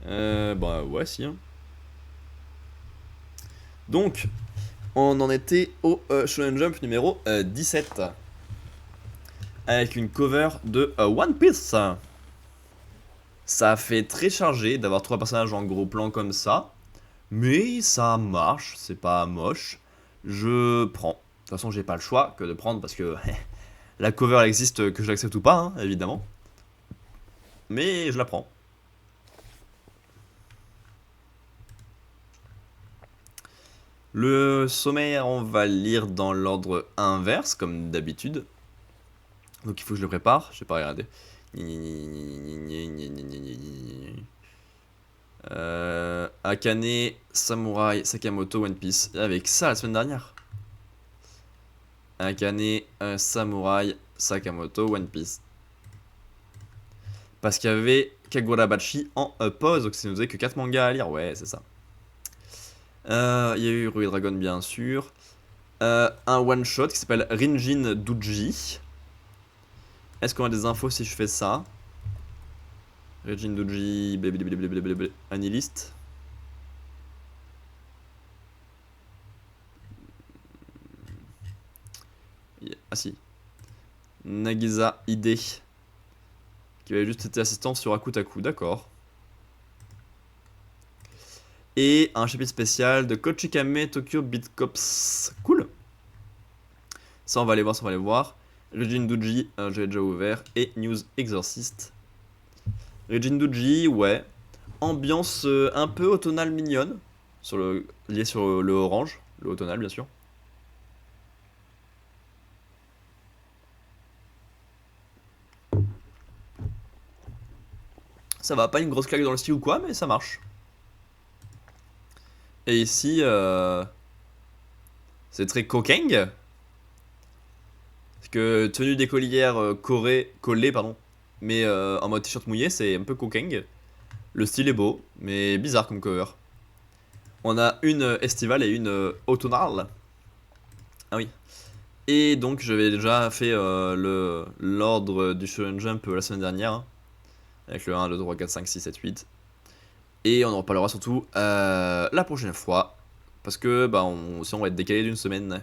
Bah ouais, si. Hein. Donc, on en était au Shonen Jump numéro 17. Avec une cover de One Piece. Ça fait très chargé d'avoir trois personnages en gros plan comme ça. Mais ça marche, c'est pas moche. Je prends. De toute façon, j'ai pas le choix que de prendre parce que la cover elle existe, que je l'accepte ou pas, hein, évidemment. Mais je la prends. Le sommaire, on va lire dans l'ordre inverse, comme d'habitude. Donc il faut que je le prépare. Je vais pas regarder. Akane, Samurai, Sakamoto, One Piece. Il y avait que ça la semaine dernière. Akane, Samurai, Sakamoto, One Piece. Parce qu'il y avait Kagurabachi en pause, donc ça nous faisait que 4 mangas à lire. Ouais, c'est ça. Il y a eu Ruby Dragon, bien sûr. Un one-shot qui s'appelle Rinjin Duji. Est-ce qu'on a des infos si je fais ça? Rinjin Duji, blablabla, Anilist. Ah si. Nagisa Ide, qui avait juste été assistant sur Akutaku, d'accord. Et un chapitre spécial de Kochikame Tokyo Beat Cops. Cool. Ça, on va aller voir, ça, on va aller voir. Regine Duji, j'ai déjà ouvert. Et News Exorcist. Regine Duji, ouais. Ambiance un peu automnale mignonne. Liée sur le orange. Le automnal, bien sûr. Ça va, pas une grosse claque dans le style ou quoi, mais ça marche. Et ici, c'est très coquing. Parce que tenue d'écolière collée, pardon. Mais en mode t-shirt mouillé, c'est un peu coquing. Le style est beau, mais bizarre comme cover. On a une estivale et une automnale. Ah oui. Et donc j'avais déjà fait l'ordre du Shonen Jump la semaine dernière. Hein, avec le 1, 2, 3, 4, 5, 6, 7, 8. Et on en reparlera surtout la prochaine fois. Parce que bah, sinon on va être décalé d'une semaine.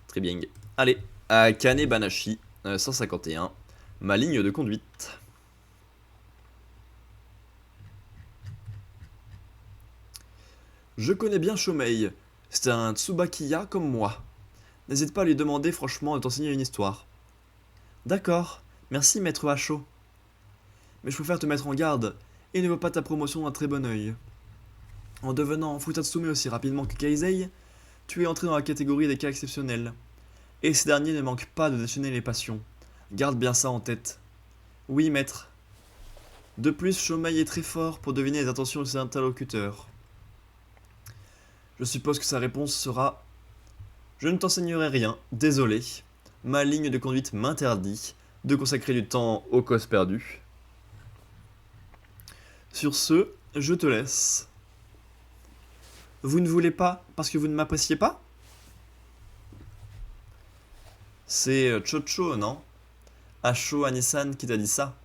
Très bien. Allez, Kane Banashi, 151. Ma ligne de conduite. Je connais bien Shomei. C'est un Tsubakiya comme moi. N'hésite pas à lui demander franchement de t'enseigner une histoire. D'accord, merci maître Hacho. Mais je préfère te mettre en garde, et ne vois pas ta promotion d'un très bon œil. En devenant Futatsume aussi rapidement que Kaisei, tu es entré dans la catégorie des cas exceptionnels. Et ces derniers ne manquent pas de déchaîner les passions. Garde bien ça en tête. Oui, maître. De plus, Shomei est très fort pour deviner les intentions de ses interlocuteurs. Je suppose que sa réponse sera: je ne t'enseignerai rien, désolé. Ma ligne de conduite m'interdit de consacrer du temps aux causes perdues. Sur ce, je te laisse. Vous ne voulez pas parce que vous ne m'appréciez pas? C'est Chocho, non? Asho Anisan qui t'a dit ça.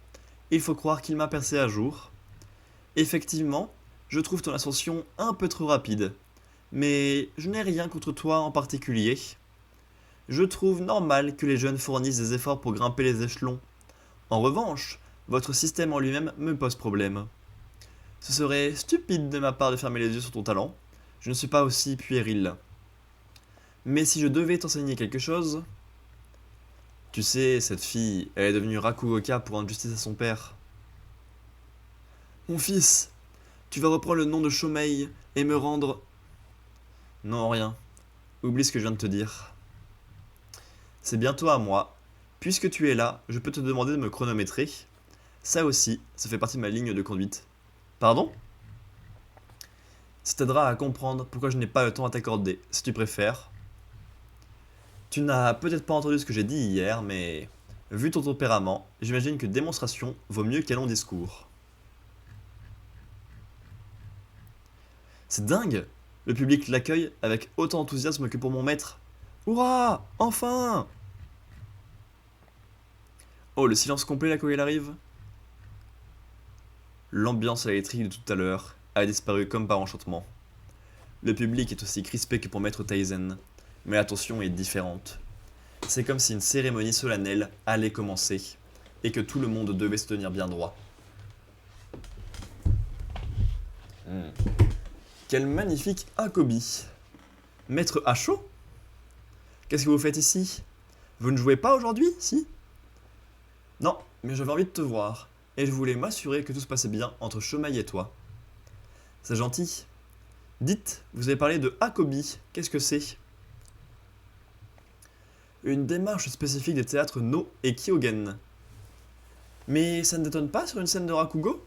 Il faut croire qu'il m'a percé à jour. Effectivement, je trouve ton ascension un peu trop rapide. Mais je n'ai rien contre toi en particulier. Je trouve normal que les jeunes fournissent des efforts pour grimper les échelons. En revanche, votre système en lui-même me pose problème. Ce serait stupide de ma part de fermer les yeux sur ton talent. Je ne suis pas aussi puéril. Mais si je devais t'enseigner quelque chose... Tu sais, cette fille, elle est devenue Rakugoka pour rendre justice à son père. Mon fils, tu vas reprendre le nom de Shomei et me rendre... Non, rien. Oublie ce que je viens de te dire. C'est bientôt à moi. Puisque tu es là, je peux te demander de me chronométrer. Ça aussi, ça fait partie de ma ligne de conduite. Pardon? Ça t'aidera à comprendre pourquoi je n'ai pas le temps à t'accorder, si tu préfères. Tu n'as peut-être pas entendu ce que j'ai dit hier, mais... Vu ton tempérament, j'imagine que démonstration vaut mieux qu'un long discours. C'est dingue! Le public l'accueille avec autant d'enthousiasme que pour mon maître. Hurrah! Enfin! Oh, le silence complet là quand il arrive. L'ambiance électrique de tout à l'heure a disparu comme par enchantement. Le public est aussi crispé que pour Maître Taizen, mais l'attention est différente. C'est comme si une cérémonie solennelle allait commencer, et que tout le monde devait se tenir bien droit. Quel magnifique Akobi. Maître Hacho? Qu'est-ce que vous faites ici? Vous ne jouez pas aujourd'hui, si? Non, mais j'avais envie de te voir, et je voulais m'assurer que tout se passait bien entre Shomeil et toi. C'est gentil. Dites, vous avez parlé de Akobi, qu'est-ce que c'est? Une démarche spécifique des théâtres No et Kyogen. Mais ça ne détonne pas sur une scène de Rakugo?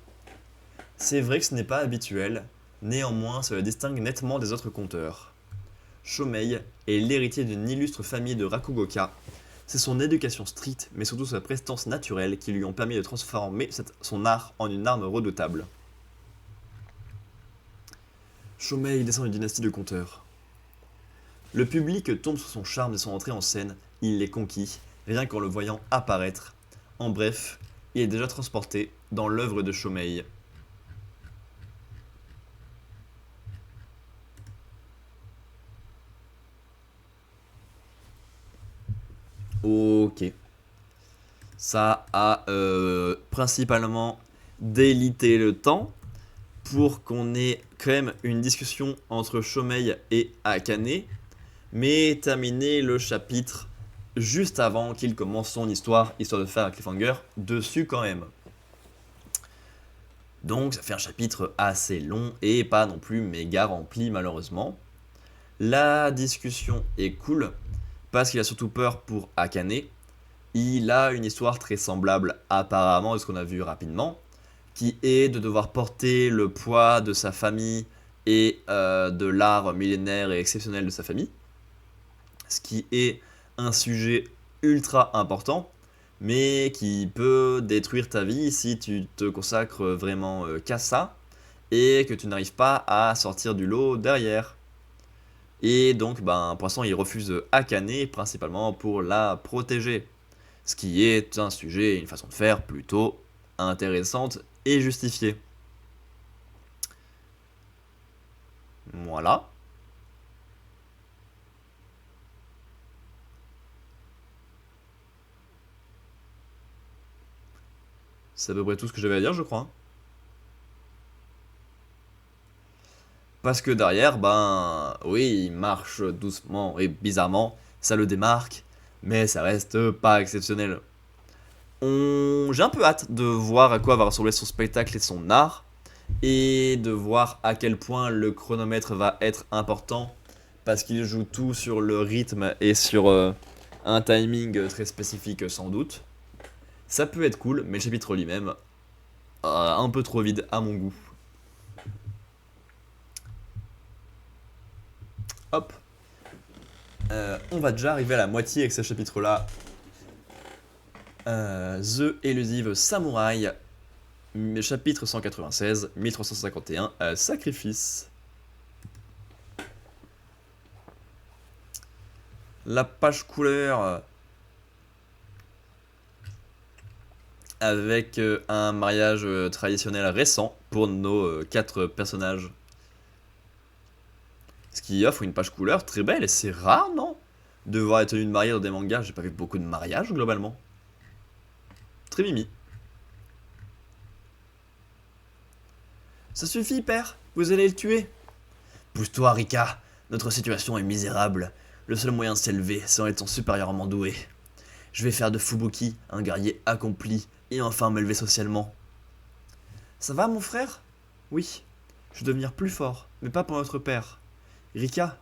C'est vrai que ce n'est pas habituel, néanmoins cela distingue nettement des autres conteurs. Shomeil est l'héritier d'une illustre famille de Rakugoka. C'est son éducation stricte, mais surtout sa prestance naturelle qui lui ont permis de transformer son art en une arme redoutable. Shomeil descend d'une dynastie de conteurs. Le public tombe sous son charme de son entrée en scène, il l'est conquis, rien qu'en le voyant apparaître. En bref, il est déjà transporté dans l'œuvre de Shomeil. Ok. Ça a principalement délité le temps pour qu'on ait quand même une discussion entre Shomeil et Akane, mais terminer le chapitre juste avant qu'il commence son histoire, histoire de faire un cliffhanger dessus quand même. Donc ça fait un chapitre assez long et pas non plus méga rempli malheureusement. La discussion est cool parce qu'il a surtout peur pour Akane. Il a une histoire très semblable apparemment de ce qu'on a vu rapidement, qui est de devoir porter le poids de sa famille et de l'art millénaire et exceptionnel de sa famille, ce qui est un sujet ultra important, mais qui peut détruire ta vie si tu te consacres vraiment qu'à ça, et que tu n'arrives pas à sortir du lot derrière. Et donc, pour l'instant, il refuse Akane, principalement pour la protéger. Ce qui est un sujet et une façon de faire plutôt intéressante et justifiée. Voilà. C'est à peu près tout ce que j'avais à dire, je crois. Parce que derrière, oui, il marche doucement et bizarrement, ça le démarque, mais ça reste pas exceptionnel. J'ai un peu hâte de voir à quoi va ressembler son spectacle et son art, et de voir à quel point le chronomètre va être important, parce qu'il joue tout sur le rythme et sur un timing très spécifique sans doute. Ça peut être cool, mais le chapitre lui-même, un peu trop vide à mon goût. Hop. On va déjà arriver à la moitié avec ce chapitre-là. The Elusive Samurai, chapitre 196, 1351, Sacrifice. La page couleur avec un mariage traditionnel récent pour nos 4 personnages. Ce qui offre une page couleur très belle et c'est rare, non? De voir les tenues de mariage dans des mangas, j'ai pas vu beaucoup de mariages globalement. Très mimi. Ça suffit, père, vous allez le tuer. Pousse-toi, Rika, notre situation est misérable. Le seul moyen de s'élever, c'est en étant supérieurement doué. Je vais faire de Fubuki un guerrier accompli et enfin m'élever socialement. Ça va, mon frère? Oui, je veux devenir plus fort, mais pas pour notre père. Rika,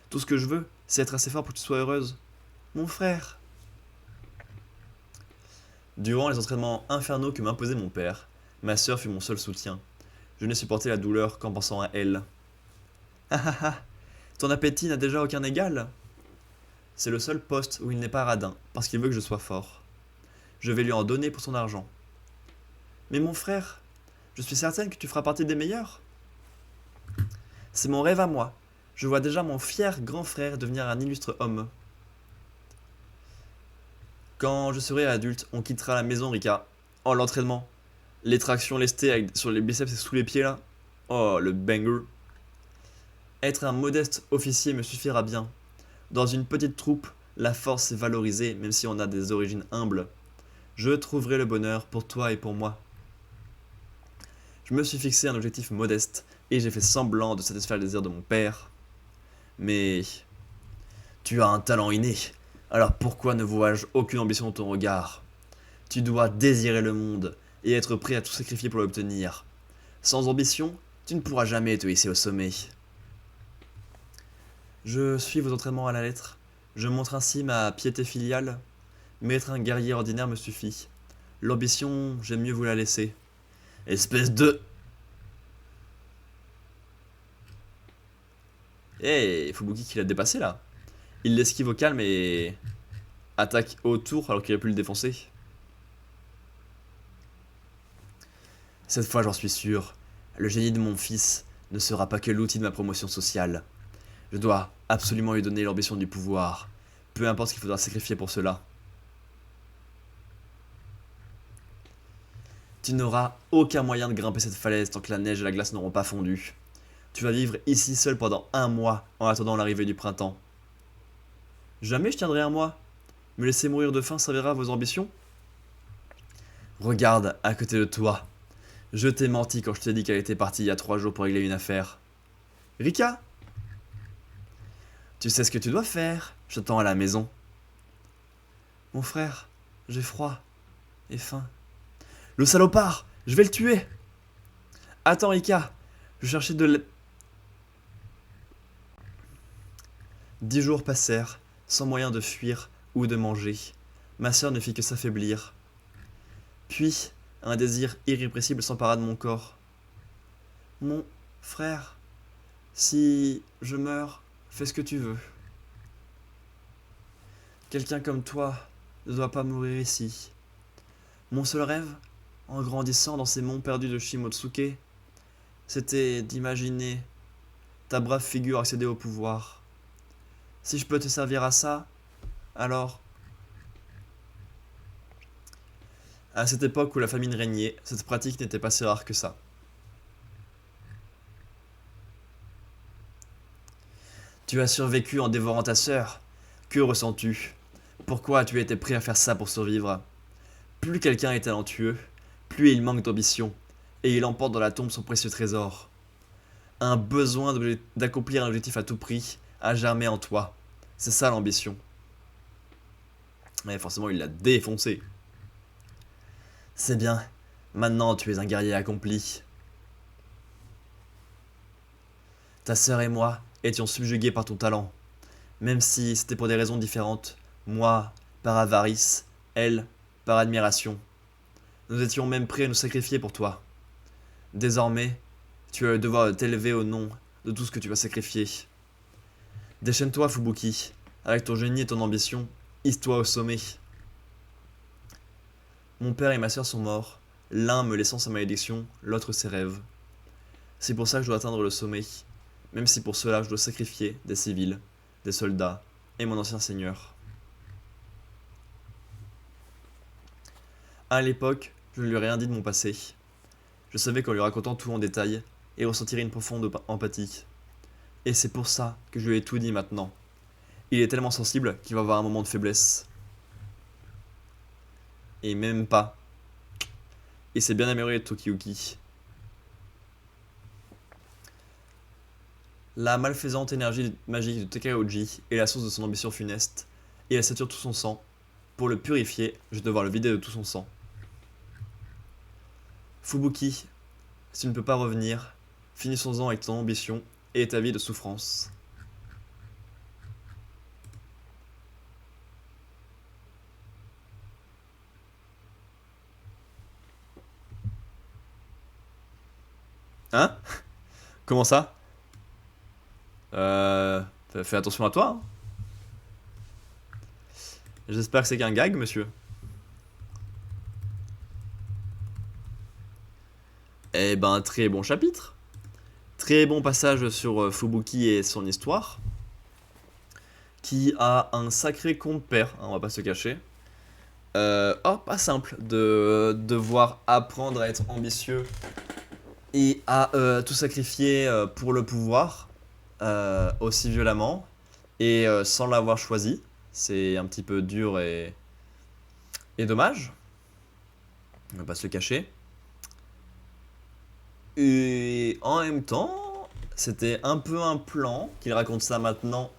tout ce que je veux, c'est être assez fort pour que tu sois heureuse. Mon frère. Durant les entraînements infernaux que m'imposait mon père, ma sœur fut mon seul soutien. Je n'ai supporté la douleur qu'en pensant à elle. Ah ah ah, ton appétit n'a déjà aucun égal. C'est le seul poste où il n'est pas radin, parce qu'il veut que je sois fort. Je vais lui en donner pour son argent. Mais mon frère, je suis certaine que tu feras partie des meilleurs. C'est mon rêve à moi. Je vois déjà mon fier grand frère devenir un illustre homme. Quand je serai adulte, on quittera la maison, Rika. Oh, l'entraînement. Les tractions lestées sur les biceps et sous les pieds là. Oh, le banger. Être un modeste officier me suffira bien. Dans une petite troupe, la force est valorisée même si on a des origines humbles. Je trouverai le bonheur pour toi et pour moi. Je me suis fixé un objectif modeste et j'ai fait semblant de satisfaire le désir de mon père. Mais tu as un talent inné, alors pourquoi ne vois-je aucune ambition dans ton regard? Tu dois désirer le monde et être prêt à tout sacrifier pour l'obtenir. Sans ambition, tu ne pourras jamais te hisser au sommet. Je suis vos entraînements à la lettre. Je montre ainsi ma piété filiale. Mais être un guerrier ordinaire me suffit. L'ambition, j'aime mieux vous la laisser. Espèce de... Eh, Fubuki qui l'a dépassé là. Il l'esquive au calme et attaque au tour alors qu'il a pu le défoncer. Cette fois, j'en suis sûr, le génie de mon fils ne sera pas que l'outil de ma promotion sociale. Je dois absolument lui donner l'ambition du pouvoir, peu importe ce qu'il faudra sacrifier pour cela. Tu n'auras aucun moyen de grimper cette falaise tant que la neige et la glace n'auront pas fondu. Tu vas vivre ici seul pendant 1 mois en attendant l'arrivée du printemps. Jamais je tiendrai 1 mois. Me laisser mourir de faim servira à vos ambitions? Regarde à côté de toi. Je t'ai menti quand je t'ai dit qu'elle était partie il y a 3 jours pour régler une affaire. Rika, tu sais ce que tu dois faire. Je t'attends à la maison. Mon frère, j'ai froid et faim. Le salopard, je vais le tuer. Attends Rika, je cherchais de l'... 10 jours passèrent, sans moyen de fuir ou de manger. Ma sœur ne fit que s'affaiblir. Puis, un désir irrépressible s'empara de mon corps. Mon frère, si je meurs, fais ce que tu veux. Quelqu'un comme toi ne doit pas mourir ici. Mon seul rêve, en grandissant dans ces monts perdus de Shimotsuke, c'était d'imaginer ta brave figure accéder au pouvoir. Si je peux te servir à ça, alors... À cette époque où la famine régnait, cette pratique n'était pas si rare que ça. Tu as survécu en dévorant ta sœur. Que ressens-tu? Pourquoi as-tu été prêt à faire ça pour survivre? Plus quelqu'un est talentueux, plus il manque d'ambition, et il emporte dans la tombe son précieux trésor. Un besoin d'accomplir un objectif à tout prix a germé en toi. C'est ça l'ambition. Mais forcément, il l'a défoncé. C'est bien. Maintenant, tu es un guerrier accompli. Ta sœur et moi étions subjugués par ton talent. Même si c'était pour des raisons différentes. Moi, par avarice. Elle, par admiration. Nous étions même prêts à nous sacrifier pour toi. Désormais, tu as le devoir de t'élever au nom de tout ce que tu vas sacrifier. Déchaîne-toi, Fubuki. Avec ton génie et ton ambition, hisse-toi au sommet. Mon père et ma sœur sont morts, l'un me laissant sa malédiction, l'autre ses rêves. C'est pour ça que je dois atteindre le sommet, même si pour cela je dois sacrifier des civils, des soldats et mon ancien seigneur. À l'époque, je ne lui ai rien dit de mon passé. Je savais qu'en lui racontant tout en détail, il ressentirait une profonde empathie. Et c'est pour ça que je lui ai tout dit maintenant. Il est tellement sensible qu'il va avoir un moment de faiblesse. Et même pas. Il s'est bien amélioré Tokiyuki. La malfaisante énergie magique de Takaoji est la source de son ambition funeste, et elle sature tout son sang. Pour le purifier, je vais devoir le vider de tout son sang. Fubuki, si tu ne peux pas revenir, finissons-en avec ton ambition et ta vie de souffrance. Hein? Comment ça? Fais attention à toi, hein. J'espère que c'est qu'un gag, monsieur. Eh ben, très bon chapitre. Très bon passage sur Fubuki et son histoire. Qui a un sacré compte-père, hein, on va pas se cacher. Pas simple de devoir apprendre à être ambitieux et à tout sacrifier pour le pouvoir aussi violemment et sans l'avoir choisi. C'est un petit peu dur et dommage, on va pas se le cacher. Et en même temps, c'était un peu un plan qu'il raconte ça maintenant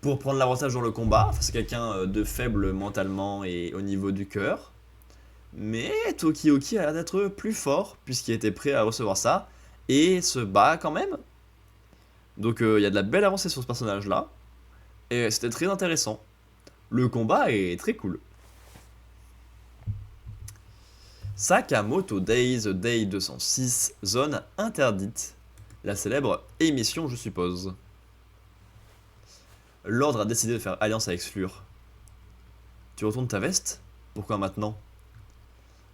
pour prendre l'avantage dans le combat. Enfin, c'est quelqu'un de faible mentalement et au niveau du cœur. Mais Tokioki a l'air d'être plus fort puisqu'il était prêt à recevoir ça et se bat quand même. Donc il y a de la belle avancée sur ce personnage là et c'était très intéressant. Le combat est très cool. Sakamoto Days, Day 206, zone interdite. La célèbre émission, je suppose. L'ordre a décidé de faire alliance avec Slur. Tu retournes ta veste? Pourquoi maintenant?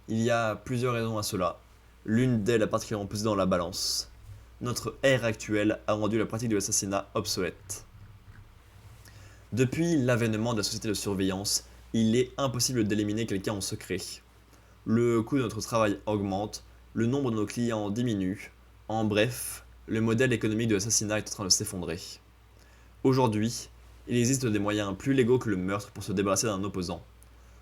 Il y a plusieurs raisons à cela. L'une d'elles a particulièrement pesé dans la balance. Notre ère actuelle a rendu la pratique de l'assassinat obsolète. Depuis l'avènement de la société de surveillance, il est impossible d'éliminer quelqu'un en secret. Le coût de notre travail augmente, le nombre de nos clients diminue. En bref, le modèle économique de l'assassinat est en train de s'effondrer. Aujourd'hui, il existe des moyens plus légaux que le meurtre pour se débarrasser d'un opposant,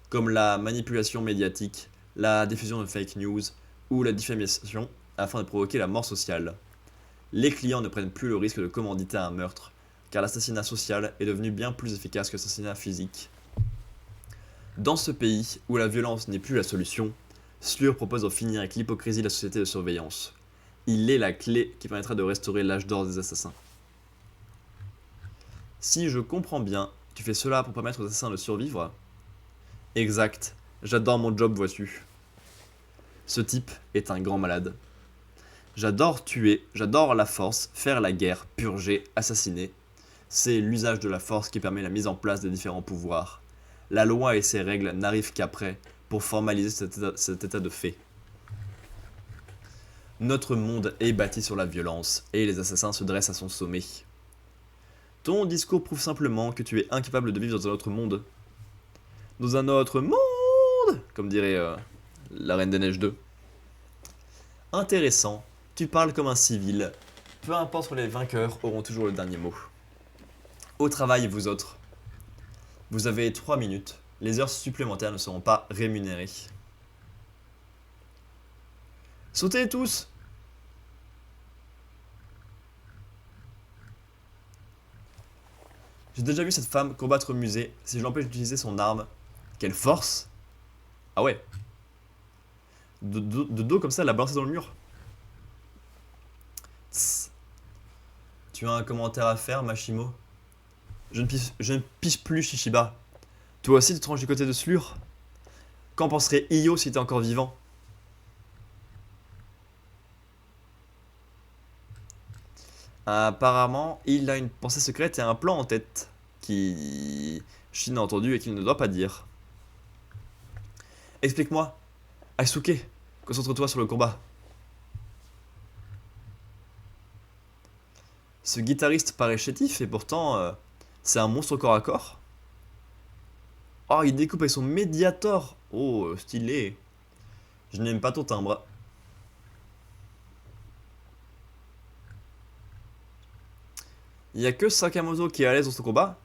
comme la manipulation médiatique, la diffusion de fake news ou la diffamation afin de provoquer la mort sociale. Les clients ne prennent plus le risque de commanditer un meurtre, car l'assassinat social est devenu bien plus efficace que l'assassinat physique. Dans ce pays où la violence n'est plus la solution, Slur propose d'en finir avec l'hypocrisie de la société de surveillance. Il est la clé qui permettra de restaurer l'âge d'or des assassins. Si je comprends bien, tu fais cela pour permettre aux assassins de survivre? Exact, j'adore mon job, vois-tu. Ce type est un grand malade. J'adore tuer, j'adore la force, faire la guerre, purger, assassiner. C'est l'usage de la force qui permet la mise en place des différents pouvoirs. La loi et ses règles n'arrivent qu'après pour formaliser cet état de fait. Notre monde est bâti sur la violence et les assassins se dressent à son sommet. Ton discours prouve simplement que tu es incapable de vivre dans un autre monde. Dans un autre monde, comme dirait la Reine des Neiges 2. Intéressant, tu parles comme un civil. Peu importe, les vainqueurs auront toujours le dernier mot. Au travail, vous autres. Vous avez 3 minutes. Les heures supplémentaires ne seront pas rémunérées. Sautez tous! J'ai déjà vu cette femme combattre au musée. Si je l'empêche d'utiliser son arme, quelle force! Ah ouais. De dos comme ça, elle l'a balancé dans le mur. Tss. Tu as un commentaire à faire, Mashimo? Je ne pige plus, Shishiba. Toi aussi, tu te ranges du côté de Slur? Qu'en penserait Io s'il était encore vivant? Apparemment, il a une pensée secrète et un plan en tête qui Shin a entendu et qu'il ne doit pas dire. Explique-moi. Aisuke, concentre-toi sur le combat. Ce guitariste paraît chétif et pourtant, c'est un monstre au corps à corps. Oh, il découpe avec son Mediator. Oh, stylé. Je n'aime pas ton timbre. Il n'y a que Sakamoto qui est à l'aise dans ce combat.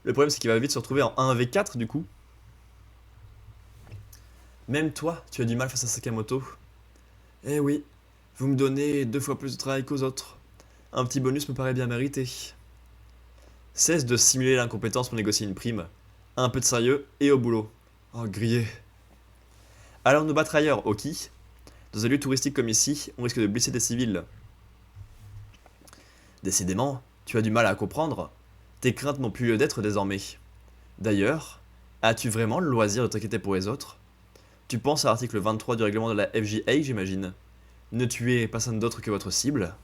Le problème, c'est qu'il va vite se retrouver en 1v4 du coup. Même toi, tu as du mal face à Sakamoto. Eh oui, vous me donnez 2 fois plus de travail qu'aux autres. Un petit bonus me paraît bien mérité. Cesse de simuler l'incompétence pour négocier une prime. Un peu de sérieux et au boulot. Oh, grillé. Alors nous battre ailleurs, Oki. Dans un lieu touristique comme ici, on risque de blesser des civils. Décidément, tu as du mal à comprendre. Tes craintes n'ont plus lieu d'être désormais. D'ailleurs, as-tu vraiment le loisir de t'inquiéter pour les autres? Tu penses à l'article 23 du règlement de la FJA, j'imagine. Ne tuez personne d'autre que votre cible.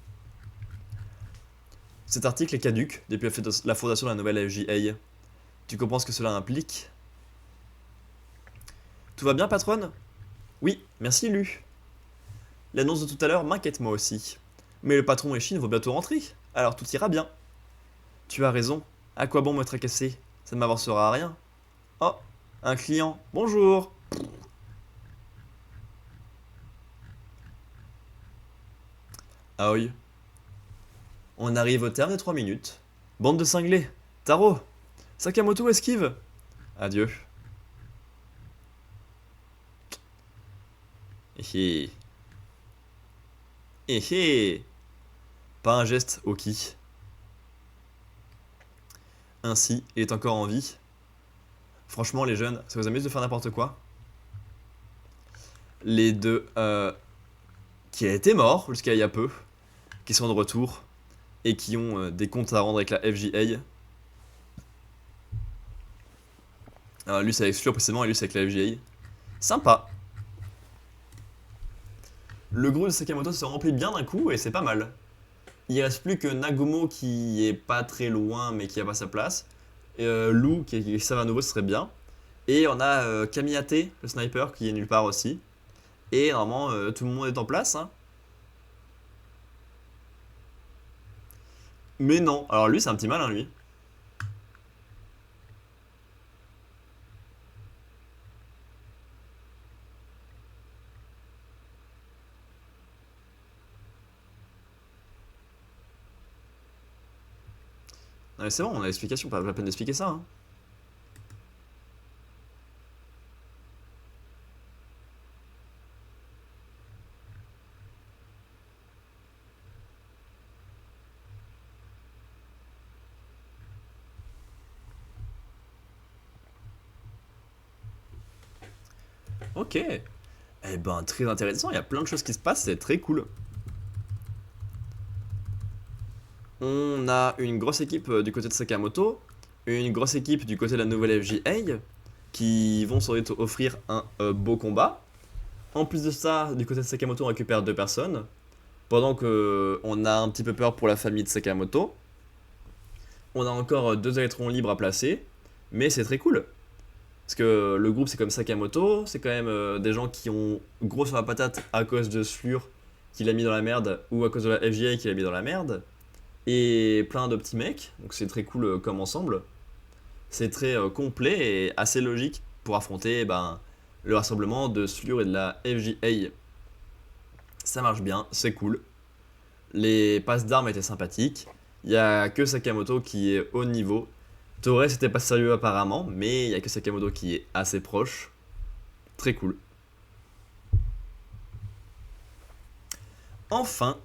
Cet article est caduc depuis la fondation de la nouvelle FJA. Tu comprends ce que cela implique? Tout va bien, patronne? Oui, merci, Lu. L'annonce de tout à l'heure m'inquiète moi aussi. Mais le patron et Shin vont bientôt rentrer, alors tout ira bien. Tu as raison, à quoi bon me tracasser? Ça ne m'avancera à rien. Oh, un client, bonjour. Aoi. On arrive au terme des 3 minutes. Bande de cinglés. Taro. Sakamoto esquive. Adieu. Hé. Hé. Pas un geste, Oki. Ainsi, il est encore en vie. Franchement, les jeunes, ça vous amuse de faire n'importe quoi? Les deux, qui étaient morts jusqu'à il y a peu, qui sont de retour, et qui ont des comptes à rendre avec la FJA. Alors, lui, c'est avec Fleur précédemment, et lui, c'est avec la FJA. Sympa. Le groupe de Sakamoto se remplit bien d'un coup, et c'est pas mal. Il reste plus que Nagumo qui est pas très loin, mais qui a pas sa place. Lou qui sert à nouveau, ce serait bien. Et on a Kamiyate, le sniper, qui est nulle part aussi. Et normalement, tout le monde est en place. Hein. Mais non, alors lui, c'est un petit malin, lui. Non, mais c'est bon, on a l'explication, pas la peine d'expliquer ça. Hein. Ok. Eh ben, très intéressant, il y a plein de choses qui se passent, c'est très cool. On a une grosse équipe du côté de Sakamoto, une grosse équipe du côté de la nouvelle FJA, qui vont sans doute offrir un beau combat. En plus de ça, du côté de Sakamoto, on récupère 2 personnes, pendant que on a un petit peu peur pour la famille de Sakamoto. On a encore 2 électrons libres à placer, mais c'est très cool. Parce que le groupe c'est comme Sakamoto, c'est quand même des gens qui ont gros sur la patate à cause de Slur qui l'a mis dans la merde, ou à cause de la FJA qui l'a mis dans la merde. Et plein de petits mecs, donc c'est très cool comme ensemble. C'est très complet et assez logique pour affronter le rassemblement de Slur et de la FJA. Ça marche bien, c'est cool. Les passes d'armes étaient sympathiques. Il n'y a que Sakamoto qui est haut niveau. Torres c'était pas sérieux apparemment, mais il n'y a que Sakamoto qui est assez proche. Très cool. Enfin,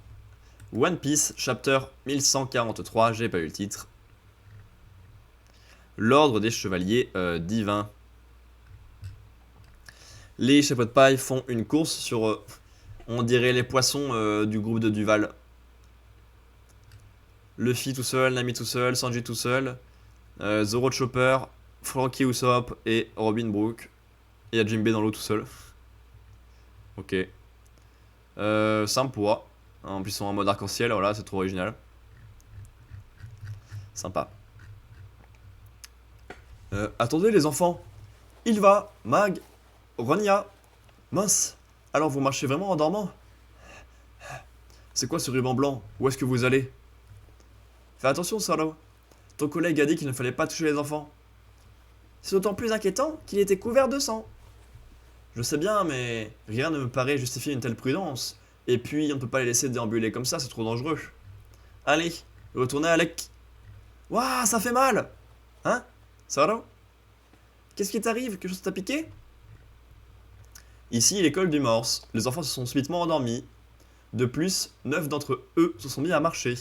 One Piece, chapter 1143, j'ai pas eu le titre. L'ordre des chevaliers divins. Les chapeaux de paille font une course sur, on dirait, les poissons du groupe de Duval. Luffy tout seul, Nami tout seul, Sanji tout seul, Zoro Chopper, Frankie Usopp et Robin Brook. Et il y a Jinbei dans l'eau tout seul. Ok. Sympa. En plus, ils sont en mode arc-en-ciel, voilà, c'est trop original. Sympa. Attendez les enfants. Il va, Mag, Ronia, mince. Alors vous marchez vraiment en dormant? C'est quoi ce ruban blanc? Où est-ce que vous allez? Fais attention, Solo. Ton collègue a dit qu'il ne fallait pas toucher les enfants. C'est d'autant plus inquiétant qu'il était couvert de sang. Je sais bien, mais rien ne me paraît justifier une telle prudence. Et puis, on ne peut pas les laisser déambuler comme ça, c'est trop dangereux. Allez, retournez à Alec. Ouah, ça fait mal. Hein, Solo? Qu'est-ce qui t'arrive? Quelque chose t'a piqué? Ici, l'école du Morse. Les enfants se sont subitement endormis. De plus, 9 d'entre eux se sont mis à marcher.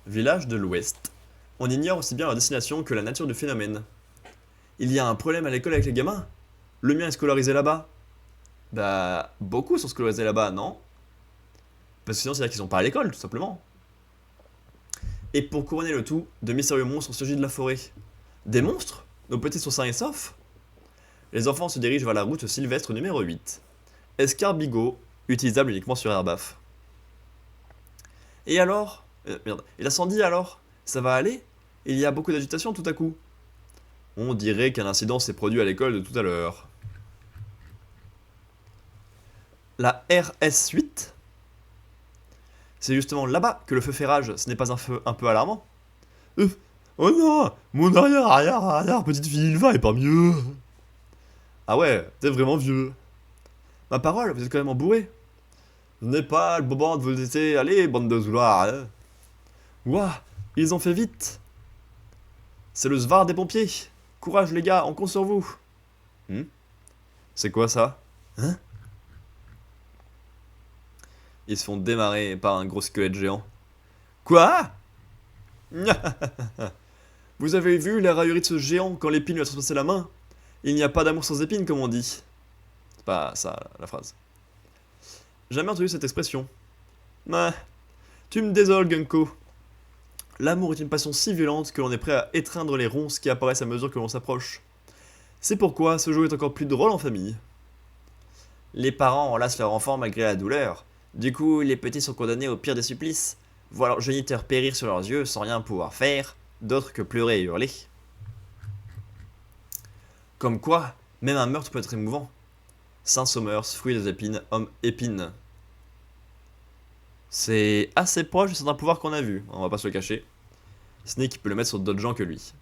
Village de l'Ouest. On ignore aussi bien leur destination que la nature du phénomène. Il y a un problème à l'école avec les gamins? Le mien est scolarisé là-bas. Bah, beaucoup sont scolarisés là-bas, non? Parce que sinon, c'est-à-dire qu'ils sont pas à l'école, tout simplement. Et pour couronner le tout, de mystérieux monstres ont surgi de la forêt. Des monstres? Nos petits sont sains et saufs? Les enfants se dirigent vers la route sylvestre numéro 8. Escarbigo, utilisable uniquement sur Airbaf. Et alors? Merde. Et l'incendie alors? Ça va aller? Il y a beaucoup d'agitation tout à coup. On dirait qu'un incident s'est produit à l'école de tout à l'heure. La RS8? C'est justement là-bas que le feu fait rage, ce n'est pas un feu un peu alarmant? Oh non! Mon arrière, petite fille, il va et pas mieux! Ah ouais, t'es vraiment vieux. Ma parole, vous êtes quand même embourré. Ce n'est pas le moment de vous laisser aller, bande de zouloirs. Hein. Ouah, ils ont fait vite. C'est le Svar des pompiers. Courage les gars, on compte sur vous. Hmm. C'est quoi ça? Hein? Ils se font démarrer par un gros squelette géant. Quoi? Vous avez vu la raillerie de ce géant quand l'épine lui a transpercé la main? Il n'y a pas d'amour sans épine, comme on dit. C'est pas ça la phrase. Jamais entendu cette expression. Mais tu me désoles, Gunko. L'amour est une passion si violente que l'on est prêt à étreindre les ronces qui apparaissent à mesure que l'on s'approche. C'est pourquoi ce jeu est encore plus drôle en famille. Les parents enlacent leur enfant malgré la douleur. Du coup, les petits sont condamnés au pire des supplices. Voient leur géniteur périr sur leurs yeux sans rien pouvoir faire, d'autre que pleurer et hurler. Comme quoi, même un meurtre peut être émouvant. Saint Somers, fruit des épines, homme épine. C'est assez proche de certains pouvoirs qu'on a vus, on va pas se le cacher. Snake peut le mettre sur d'autres gens que lui.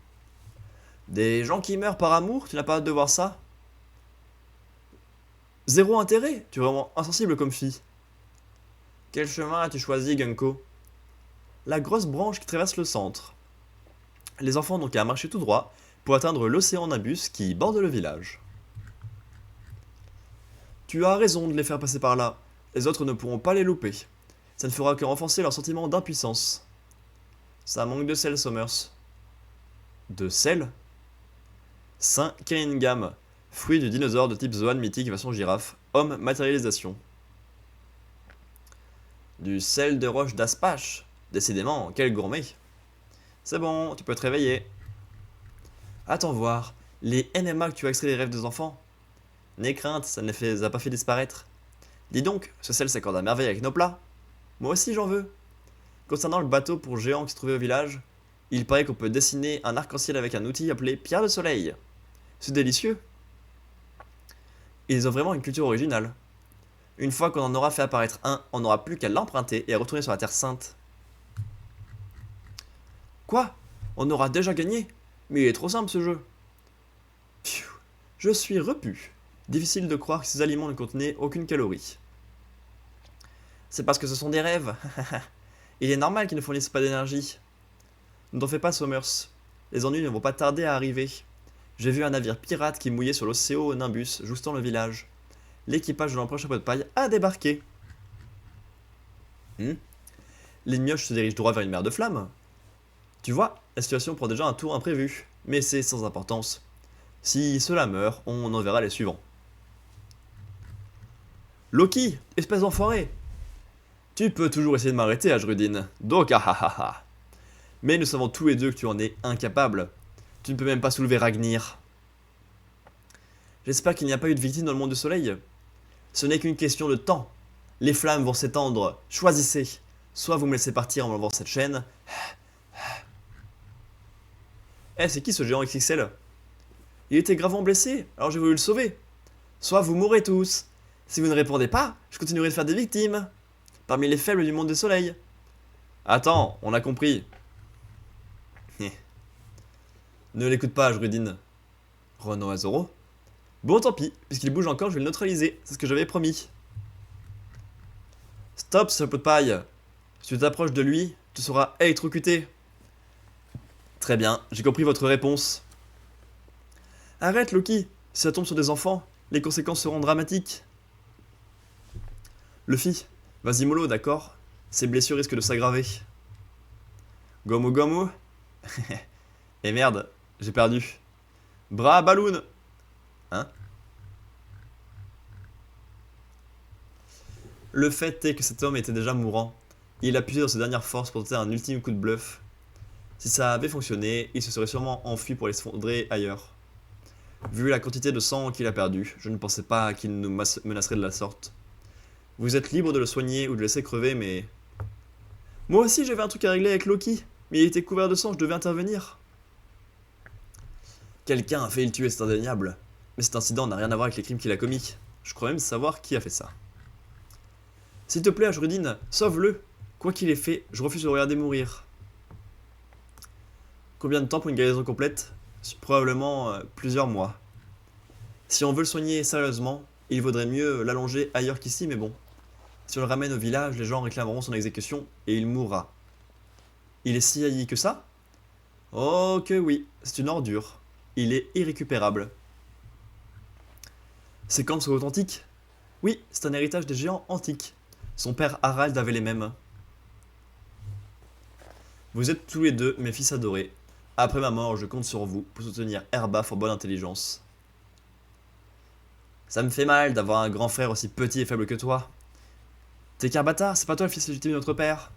Des gens qui meurent par amour, tu n'as pas hâte de voir ça? Zéro intérêt, tu es vraiment insensible comme fille. Quel chemin as-tu choisi, Gunko? La grosse branche qui traverse le centre. Les enfants n'ont qu'à marcher tout droit pour atteindre l'océan Nabus qui borde le village. Tu as raison de les faire passer par là, les autres ne pourront pas les louper. Ça ne fera que renforcer leur sentiment d'impuissance. Ça manque de sel, Somers. De sel? Saint Keringham, fruit du dinosaure de type Zoan mythique version girafe, homme matérialisation. Du sel de roche d'Aspache. Décidément, quel gourmet. C'est bon, tu peux te réveiller. Attends voir, les NMA que tu as extrait des rêves des enfants. N'aie crainte, ça ne les a pas fait disparaître. Dis donc, ce sel s'accorde à merveille avec nos plats. Moi aussi j'en veux. Concernant le bateau pour géant qui se trouvait au village, il paraît qu'on peut dessiner un arc-en-ciel avec un outil appelé pierre de soleil. C'est délicieux. Ils ont vraiment une culture originale. Une fois qu'on en aura fait apparaître un, on n'aura plus qu'à l'emprunter et à retourner sur la Terre Sainte. Quoi? On aura déjà gagné? Mais il est trop simple ce jeu. Pfiou, je suis repu. Difficile de croire que ces aliments ne contenaient aucune calorie. C'est parce que ce sont des rêves. Il est normal qu'ils ne fournissent pas d'énergie. Ne t'en fais pas, Somers. Les ennuis ne vont pas tarder à arriver. J'ai vu un navire pirate qui mouillait sur l'océan Nimbus, joustant le village. L'équipage de l'empereur Chapeau de Paille a débarqué. Les mioches se dirigent droit vers une mer de flammes. Tu vois, la situation prend déjà un tour imprévu, mais c'est sans importance. Si cela meurt, on en verra les suivants. Loki, espèce d'enfoiré! Tu peux toujours essayer de m'arrêter, Ashrudin. Donc, ah ah ah ah. Mais nous savons tous les deux que tu en es incapable. Tu ne peux même pas soulever Ragnir. J'espère qu'il n'y a pas eu de victime dans le monde du soleil. Ce n'est qu'une question de temps. Les flammes vont s'étendre. Choisissez. Soit vous me laissez partir en m'enlevant cette chaîne. Eh, c'est qui ce géant XXL? Il était gravement blessé, alors j'ai voulu le sauver. Soit vous mourrez tous. Si vous ne répondez pas, je continuerai de faire des victimes. Parmi les faibles du monde du soleil. Attends, on a compris. Ne l'écoute pas, Ashrudin. Renaud Azoro. Bon, tant pis, puisqu'il bouge encore, je vais le neutraliser. C'est ce que j'avais promis. Stop, ce pot de paille. Si tu t'approches de lui, tu seras électrocuté. Très bien, j'ai compris votre réponse. Arrête, Loki. Si ça tombe sur des enfants, les conséquences seront dramatiques. Luffy, vas-y mollo, d'accord? Ces blessures risquent de s'aggraver. Gomu Gomu. Et merde, j'ai perdu. Bras Balloon. Hein? Le fait est que cet homme était déjà mourant. Il a puisé dans ses dernières forces pour tenter un ultime coup de bluff. Si ça avait fonctionné, il se serait sûrement enfui pour l'effondrer ailleurs. Vu la quantité de sang qu'il a perdu, je ne pensais pas qu'il nous menacerait de la sorte. Vous êtes libre de le soigner ou de le laisser crever, mais... Moi aussi j'avais un truc à régler avec Loki, mais il était couvert de sang, je devais intervenir. Quelqu'un a failli le tuer, c'est indéniable. Mais cet incident n'a rien à voir avec les crimes qu'il a commis. Je crois même savoir qui a fait ça. S'il te plaît, Ashrudin, sauve-le. Quoi qu'il ait fait, je refuse de le regarder mourir. Combien de temps pour une guérison complète? Probablement plusieurs mois. Si on veut le soigner sérieusement, il vaudrait mieux l'allonger ailleurs qu'ici, mais bon. Si on le ramène au village, les gens réclameront son exécution et il mourra. Il est si haï que ça? Oh que oui, c'est une ordure. Il est irrécupérable. Ses camps sont authentiques? Oui, c'est un héritage des géants antiques. Son père Harald avait les mêmes. Vous êtes tous les deux mes fils adorés. Après ma mort, je compte sur vous pour soutenir Herbaf en bonne intelligence. Ça me fait mal d'avoir un grand frère aussi petit et faible que toi. T'es qu'un bâtard, c'est pas toi le fils légitime de notre père.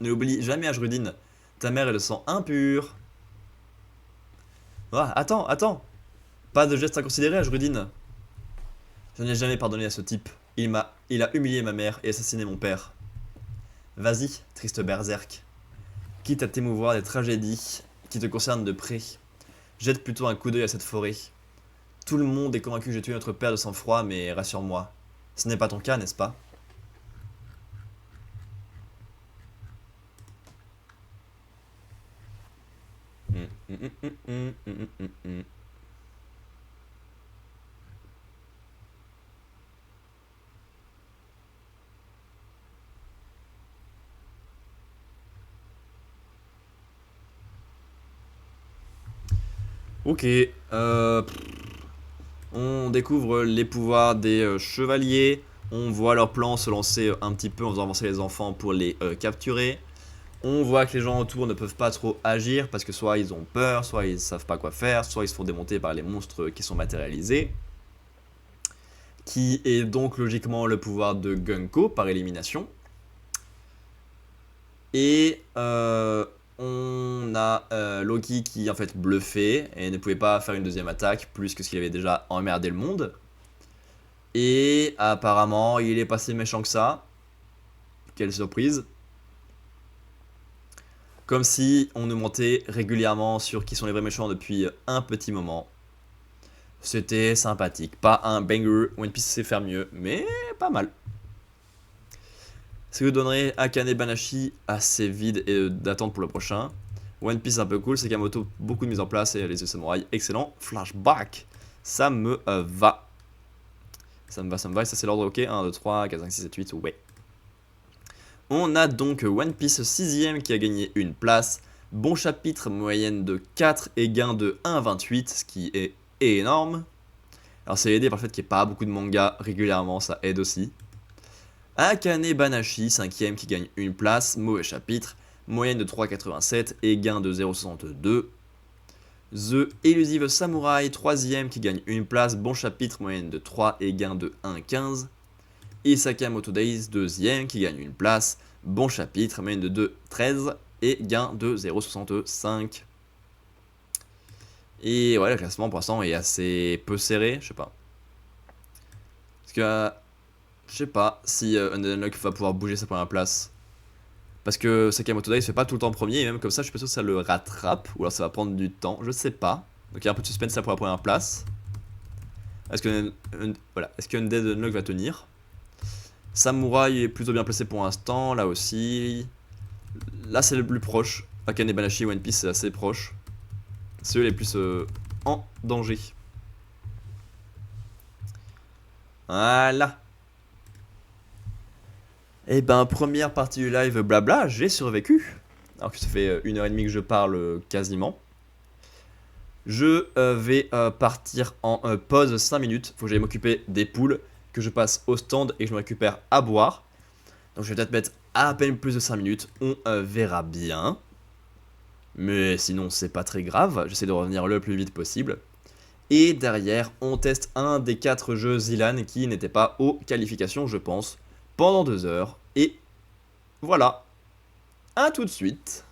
N'oublie jamais Ajrudine. Ta mère est de sang impur. Ah, attends. Pas de geste inconsidéré, Ajrudine. Je n'ai jamais pardonné à ce type. Il a humilié ma mère et assassiné mon père. Vas-y, triste berserk. Quitte à t'émouvoir des tragédies qui te concernent de près, jette plutôt un coup d'œil à cette forêt. Tout le monde est convaincu que j'ai tué notre père de sang-froid, mais rassure-moi, ce n'est pas ton cas, n'est-ce pas? Ok, on découvre les pouvoirs des chevaliers, on voit leur plan se lancer un petit peu en faisant avancer les enfants pour les capturer. On voit que les gens autour ne peuvent pas trop agir parce que soit ils ont peur, soit ils savent pas quoi faire, soit ils se font démonter par les monstres qui sont matérialisés. Qui est donc logiquement le pouvoir de Gunko par élimination. Et on a Loki qui en fait bluffait et ne pouvait pas faire une deuxième attaque plus que ce qu'il avait déjà emmerdé le monde. Et apparemment il est pas si méchant que ça. Quelle surprise. Comme si on nous mentait régulièrement sur qui sont les vrais méchants depuis un petit moment. C'était sympathique. Pas un banger, One Piece sait faire mieux, mais pas mal. Ce que donnerait Akane Banashi assez vide et d'attente pour le prochain. One Piece un peu cool, Sakamoto beaucoup de mise en place et les yeux samouraïs excellent. Flashback, ça me va. Ça me va, et ça c'est l'ordre ok. 1, 2, 3, 4, 5, 6, 7, 8, ouais. On a donc One Piece 6ème qui a gagné une place. Bon chapitre, moyenne de 4 et gain de 1,28, ce qui est énorme. Alors c'est aidé par le fait qu'il n'y ait pas beaucoup de mangas régulièrement, ça aide aussi. Akane Banashi, 5ème qui gagne une place, mauvais chapitre, moyenne de 3,87 et gain de 0,62. The Elusive Samurai, 3ème qui gagne une place, bon chapitre, moyenne de 3 et gain de 1,15. Et Sakamoto Days, 2ème qui gagne une place, bon chapitre, moyenne de 2,13 et gain de 0,65. Et ouais, le classement pour l'instant est assez peu serré, je sais pas. Parce que je sais pas si Undead Unlock va pouvoir bouger sa première place. Parce que Sakamoto Days fait pas tout le temps premier, et même comme ça, je suis pas sûr que ça le rattrape, ou alors ça va prendre du temps, je sais pas. Donc il y a un peu de suspense là pour la première place. Est-ce que, est-ce que Undead Unlock va tenir? Samouraï est plutôt bien placé pour l'instant, là aussi. Là c'est le plus proche. Akane Banashi et One Piece c'est assez proche. C'est eux les plus en danger. Voilà. Et ben première partie du live blabla, j'ai survécu. Alors que ça fait 1h30 que je parle quasiment. Je vais partir en pause 5 minutes. Faut que j'aille m'occuper des poules, que je passe au stand et que je me récupère à boire. Donc je vais peut-être mettre à peine plus de 5 minutes. On verra bien. Mais sinon c'est pas très grave. J'essaie de revenir le plus vite possible. Et derrière, on teste un des 4 jeux Zilan qui n'était pas aux qualifications, je pense, pendant 2 heures. Et voilà. À tout de suite.